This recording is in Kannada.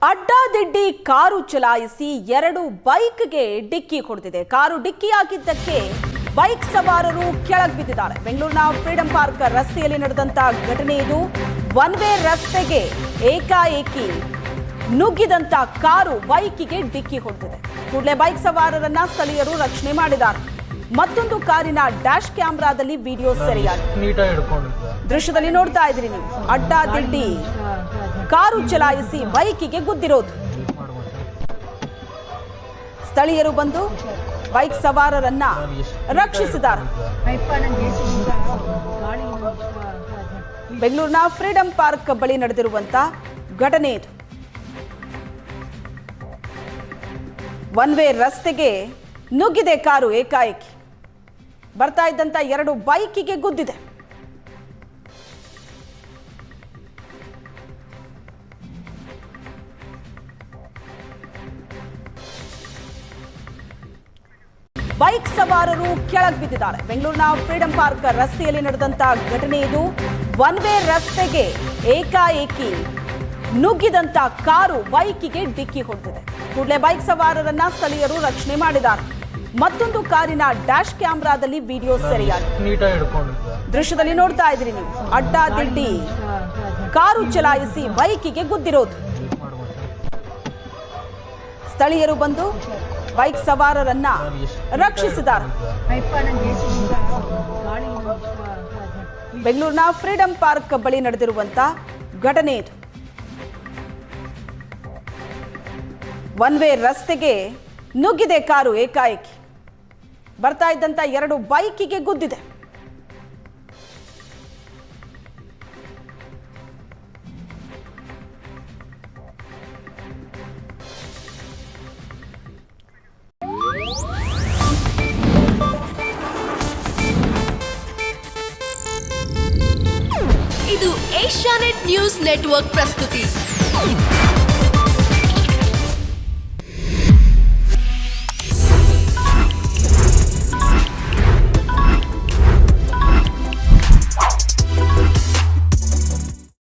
ಅಡ್ಡಾದಿಡ್ಡಿ ಕಾರು ಚಲಾಯಿಸಿ 2 ಬೈಕ್ಗೆ ಡಿಕ್ಕಿ ಹೊಡೆದಿದೆ. ಕಾರು ಡಿಕ್ಕಿಯಾಗಿದ್ದಕ್ಕೆ ಬೈಕ್ ಸವಾರರು ಕೆಳಗೆ ಬಿದ್ದಿದ್ದಾರೆ. ಬೆಂಗಳೂರಿನ ಫ್ರೀಡಂ ಪಾರ್ಕ್ ರಸ್ತೆಯಲ್ಲಿ ನಡೆದಂತ ಘಟನೆ ಇದು. ಒನ್ ವೇ ರಸ್ತೆಗೆ ಏಕಾಏಕಿ ನುಗ್ಗಿದಂತ ಕಾರು ಬೈಕಿಗೆ ಡಿಕ್ಕಿ ಹೊಡೆದಿದೆ. ಕೂಡಲೇ ಬೈಕ್ ಸವಾರರನ್ನ ಸ್ಥಳೀಯರು ರಕ್ಷಣೆ ಮಾಡಿದ್ದಾರೆ. ಮತ್ತೊಂದು ಕಾರಿನ ಡ್ಯಾಶ್ ಕ್ಯಾಮೆರಾದಲ್ಲಿ ವಿಡಿಯೋ ಸೆರೆಯಾಗಿದೆ. ದೃಶ್ಯದಲ್ಲಿ ನೋಡ್ತಾ ಇದ್ರಿ ನೀವು, ಅಡ್ಡಾದಿಡ್ಡಿ ಕಾರು ಚಲಾಯಿಸಿ ಬೈಕಿಗೆ ಗುದ್ದಿರೋದು. ಸ್ಥಳೀಯರು ಬಂದು ಬೈಕ್ ಸವಾರರನ್ನ ರಕ್ಷಿಸಿದ್ದಾರೆ. ಬೆಂಗಳೂರಿನ ಫ್ರೀಡಂ ಪಾರ್ಕ್ ಬಳಿ ನಡೆದಿರುವಂತ ಘಟನೆ ಇದು. ಒನ್ ವೇ ರಸ್ತೆಗೆ ನುಗ್ಗಿದೆ ಕಾರು. ಏಕಾಏಕಿ ಬರ್ತಾ ಇದ್ದಂತ 2 ಬೈಕಿಗೆ ಗುದ್ದಿದೆ. ಬೈಕ್ ಸವಾರರು ಕೆಳಗೆ ಬಿದ್ದಿದ್ದಾರೆ. ಬೆಂಗಳೂರಿನ ಫ್ರೀಡಂ ಪಾರ್ಕ್ ರಸ್ತೆಯಲ್ಲಿ ನಡೆದಂತ ಘಟನೆ ಇದು. ಒನ್ ವೇ ರಸ್ತೆಗೆ ಏಕಾಏಕಿ ನುಗ್ಗಿದಂತ ಕಾರು ಬೈಕಿಗೆ ಡಿಕ್ಕಿ ಹೊಡೆದಿದೆ. ಕೂಡಲೇ ಬೈಕ್ ಸವಾರರನ್ನ ಸ್ಥಳೀಯರು ರಕ್ಷಣೆ ಮಾಡಿದ್ದಾರೆ. ಮತ್ತೊಂದು ಕಾರಿನ ಡ್ಯಾಶ್ ಕ್ಯಾಮೆರಾದಲ್ಲಿ ವಿಡಿಯೋ ಸೆರೆಯಾಗಿದೆ. ದೃಶ್ಯದಲ್ಲಿ ನೋಡ್ತಾ ಇದ್ರಿ ನೀವು, ಅಡ್ಡಾದಿಡ್ಡಿ ಕಾರು ಚಲಾಯಿಸಿ ಬೈಕಿಗೆ ಗುದ್ದಿರೋದು. ಸ್ಥಳೀಯರು ಬಂದು ಬೈಕ್ ಸವಾರರನ್ನ ರಕ್ಷಿಸಿದ್ದಾರೆ. ಬೆಂಗಳೂರಿನ ಫ್ರೀಡಂ ಪಾರ್ಕ್ ಬಳಿ ನಡೆದಿರುವಂತ ಘಟನೆ ಇದು. ಒನ್ ವೇ ರಸ್ತೆಗೆ ನುಗ್ಗಿದೆ ಕಾರು. ಏಕಾಏಕಿ ಬರ್ತಾ ಇದ್ದಂತ 2 ಬೈಕಿಗೆ ಗುದ್ದಿದೆ. ಇದು ಏಷ್ಯಾನೆಟ್ ನ್ಯೂಸ್ ನೆಟ್ವರ್ಕ್ ಪ್ರಸ್ತುತಿ.